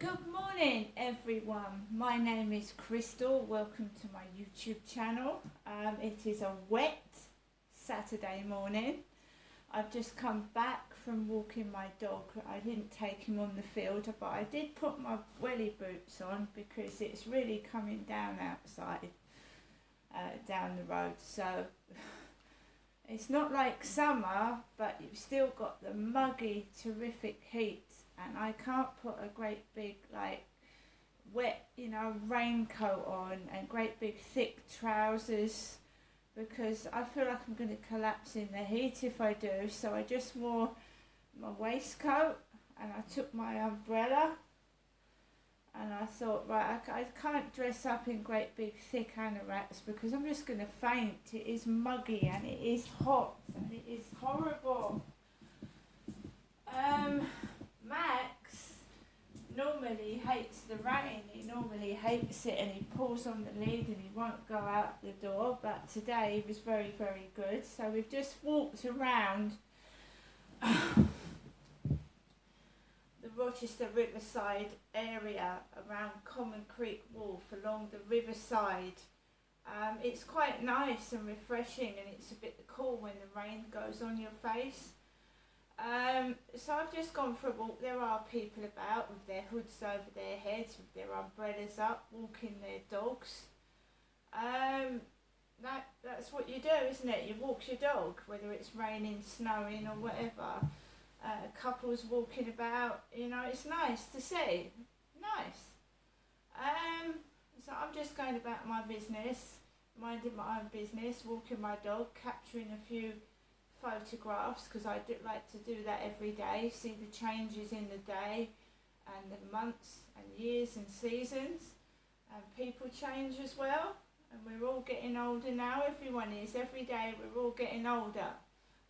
Good morning, everyone. My name is Crystal. Welcome to my YouTube channel. It is a wet Saturday morning. I've just come back from walking my dog. I didn't take him on the field, but I did put my welly boots on because it's really coming down outside, down the road. So it's not like summer, but you've still got the muggy, terrific heat. And I can't put a great big wet raincoat on and great big thick trousers because I feel like I'm going to collapse in the heat if I do. So I just wore my waistcoat and I took my umbrella and I thought, right, I can't dress up in great big thick anoraks because I'm just going to faint. It is muggy and it is hot and it is horrible. Max normally hates the rain, he normally hates it and he pulls on the lid and he won't go out the door, but today he was very, very good. So we've just walked around the Rochester Riverside area around Common Creek Wharf along the riverside. It's quite nice and refreshing and it's a bit cool when the rain goes on your face. So I've just gone for a walk. There are people about with their hoods over their heads, with their umbrellas up, walking their dogs. That's what you do, isn't it? You walk your dog, whether it's raining, snowing or whatever. Couples walking about, it's nice to see. Nice. So I'm just going about my business, minding my own business, walking my dog, capturing a few photographs because I do like to do that every day, see the changes in the day and the months and years and seasons, and people change as well, and we're all getting older now. Everyone is. Every day we're all getting older.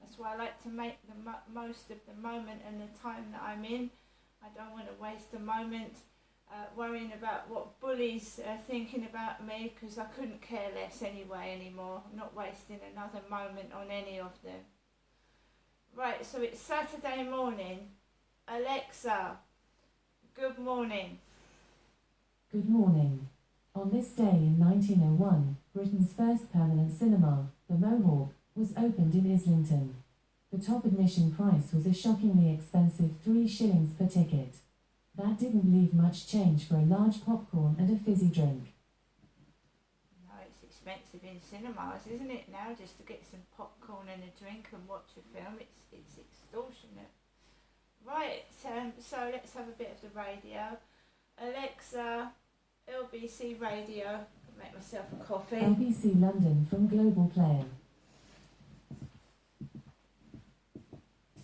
That's why I like to make the most of the moment and the time that I'm in. I don't want to waste a moment worrying about what bullies are thinking about me because I couldn't care less anymore. I'm not wasting another moment on any of them. Right, so it's Saturday morning. Alexa, good morning. Good morning. On this day in 1901, Britain's first permanent cinema, the Mohawk, was opened in Islington. The top admission price was a shockingly expensive 3 shillings per ticket. That didn't leave much change for a large popcorn and a fizzy drink. Expensive in cinemas, isn't it now, just to get some popcorn and a drink and watch a film? It's extortionate. Right, so let's have a bit of the radio. Alexa, LBC radio. I'll make myself a coffee. LBC London from Global Player.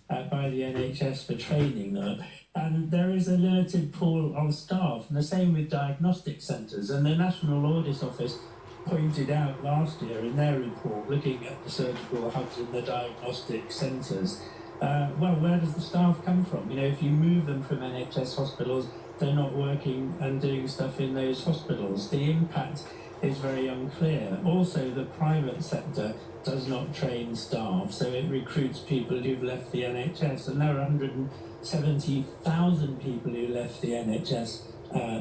By the NHS for training them, and there is a limited pool of staff, and the same with diagnostic centres, and the National Audit Office pointed out last year in their report looking at the surgical hubs and the diagnostic centres, where does the staff come from? If you move them from NHS hospitals, they're not working and doing stuff in those hospitals. The impact is very unclear. Also, the private sector does not train staff, so it recruits people who've left the NHS, and there are 170,000 people who left the NHS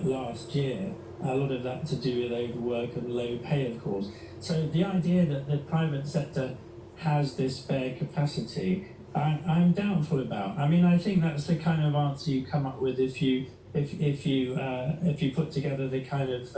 last year. A lot of that to do with overwork and low pay, of course. So the idea that the private sector has this spare capacity, I'm doubtful about. I think that's the kind of answer you come up with if you put together the kind of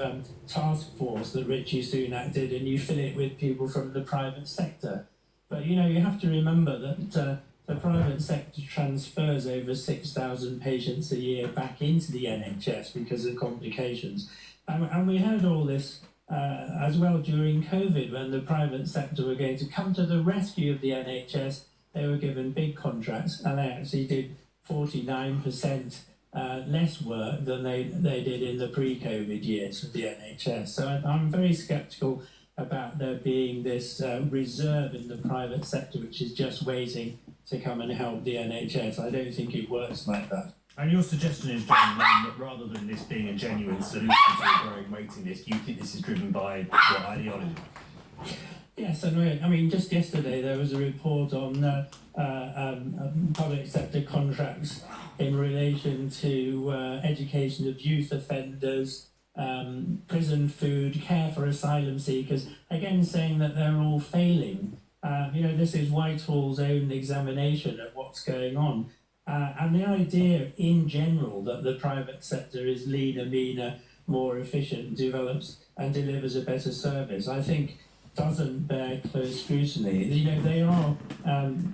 task force that Rishi Sunak did, and you fill it with people from the private sector. But you have to remember that the private sector transfers over 6,000 patients a year back into the NHS because of complications. And we heard all this as well during COVID, when the private sector were going to come to the rescue of the NHS. They were given big contracts and they actually did 49% less work than they did in the pre-COVID years of the NHS. So I'm very sceptical about there being this reserve in the private sector which is just waiting to come and help the NHS. I don't think it works like that. And your suggestion is, John, that rather than this being a genuine solution to a growing waiting list, you think this is driven by what ideology? Yes, and I mean, just yesterday there was a report on public sector contracts in relation to education of youth offenders, prison food, care for asylum seekers, again saying that they're all failing. This is Whitehall's own examination of what's going on. And the idea in general that the private sector is leaner, meaner, more efficient, develops and delivers a better service, I think doesn't bear close scrutiny. They are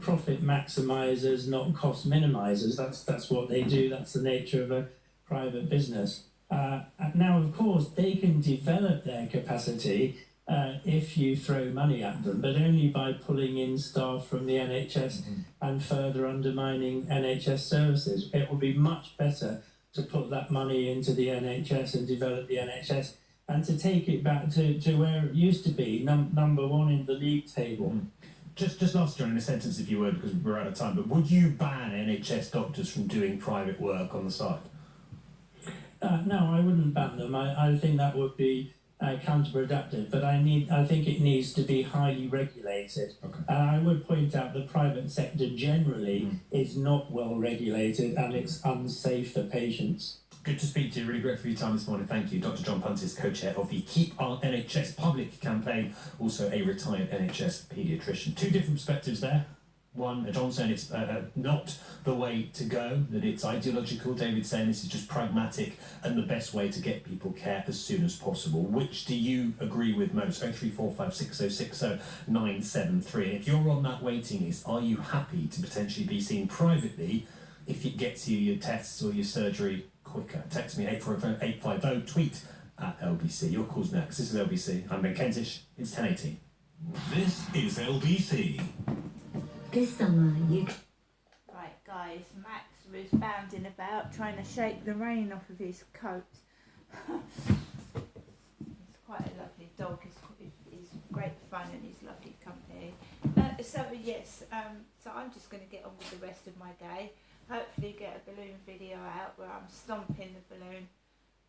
profit maximisers, not cost minimisers. That's what they do. That's the nature of a private business. Now, of course, they can develop their capacity if you throw money at them, but only by pulling in staff from the NHS and further undermining NHS services. It would be much better to put that money into the NHS and develop the NHS and to take it back to where it used to be, number one in the league table. Just last, John, in a sentence, if you would, because we're out of time, but would you ban NHS doctors from doing private work on the side? No, I wouldn't ban them. I think that would be counterproductive, but I think it needs to be highly regulated. Okay. I would point out the private sector generally is not well regulated and it's unsafe for patients. Good to speak to you. Really grateful for your time this morning. Thank you. Dr. John Puntis, co-chair of the Keep Our NHS Public campaign, also a retired NHS paediatrician. Two different perspectives there. One, John saying it's not the way to go, that it's ideological. David saying this is just pragmatic and the best way to get people care as soon as possible. Which do you agree with most? 03456060973. And if you're on that waiting list, are you happy to potentially be seen privately if it gets you your tests or your surgery quicker? Text me 850, tweet at LBC. Your call's next. This is LBC. I'm Ben Kentish. It's 10:18. This is LBC. This summer, you Right, guys, Max was bounding about trying to shake the rain off of his coat. He's quite a lovely dog. He's great fun and he's lovely company. So I'm just going to get on with the rest of my day. Hopefully get a balloon video out where I'm stomping the balloon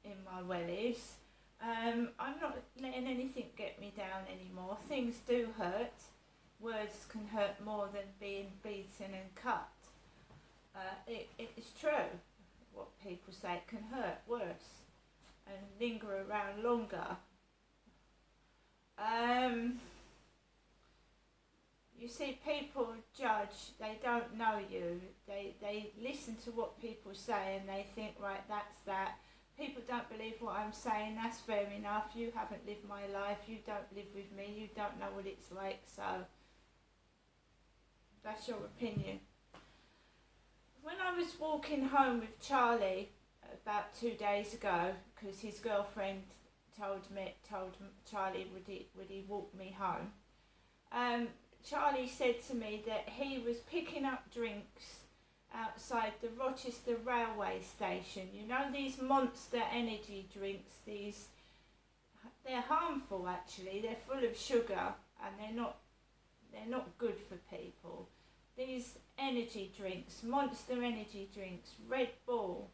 in my wellies. I'm not letting anything get me down anymore. Things do hurt. Words can hurt more than being beaten and cut. It's true. What people say, it can hurt worse and linger around longer. You see, people judge, they don't know you. They listen to what people say and they think, right, that's that. People don't believe what I'm saying, that's fair enough. You haven't lived my life, you don't live with me, you don't know what it's like, so that's your opinion. When I was walking home with Charlie about 2 days ago, because his girlfriend told Charlie would he walk me home, Charlie said to me that he was picking up drinks outside the Rochester railway station. You know, these Monster energy drinks, they're harmful actually. They're full of sugar and they're not good for people. These energy drinks, Monster energy drinks, Red Bull.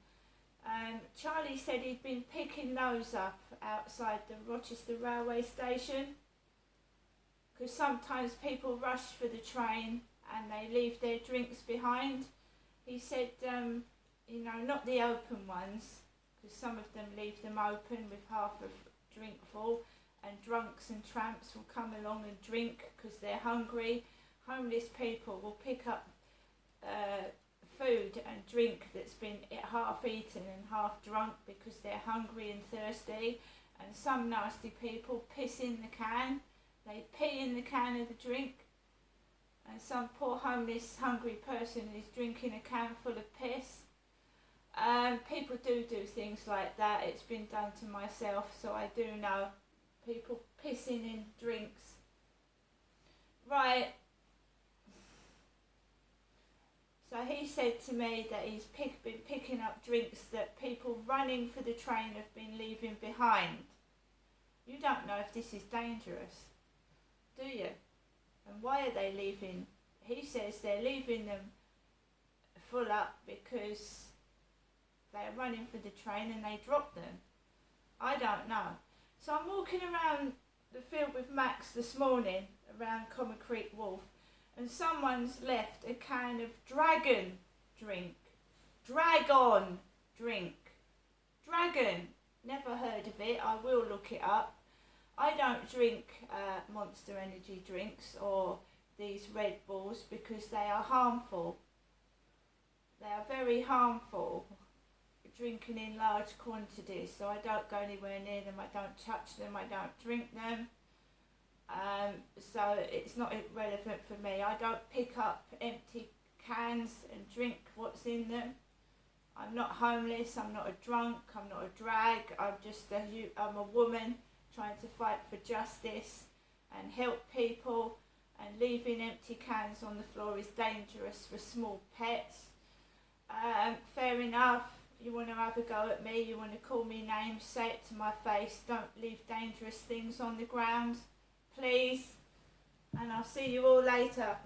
Charlie said he'd been picking those up outside the Rochester railway station because sometimes people rush for the train and they leave their drinks behind. He said, not the open ones, because some of them leave them open with half a drink full, and drunks and tramps will come along and drink because they're hungry. Homeless people will pick up food and drink that's been half eaten and half drunk because they're hungry and thirsty. And some nasty people piss in the can. They pee in the can of the drink. And some poor homeless hungry person is drinking a can full of piss. People do things like that. It's been done to myself, so I do know. People pissing in drinks. Right. So he said to me that he's been picking up drinks that people running for the train have been leaving behind. You don't know if this is dangerous, do you? And why are they leaving? He says they're leaving them full up because they're running for the train and they drop them. I don't know. So I'm walking around the field with Max this morning around Common Creek Wharf, and someone's left a can of dragon drink. Dragon drink. Dragon. Never heard of it. I will look it up. I don't drink Monster Energy drinks or these Red Bulls because they are harmful. They are very harmful. Drinking in large quantities, so I don't go anywhere near them. I don't touch them. I don't drink them. So it's not relevant for me. I don't pick up empty cans and drink what's in them. I'm not homeless. I'm not a drunk. I'm not a drag. I'm a woman trying to fight for justice and help people. And leaving empty cans on the floor is dangerous for small pets. Fair enough. You want to have a go at me, you want to call me names, say it to my face. Don't leave dangerous things on the ground, please. And I'll see you all later.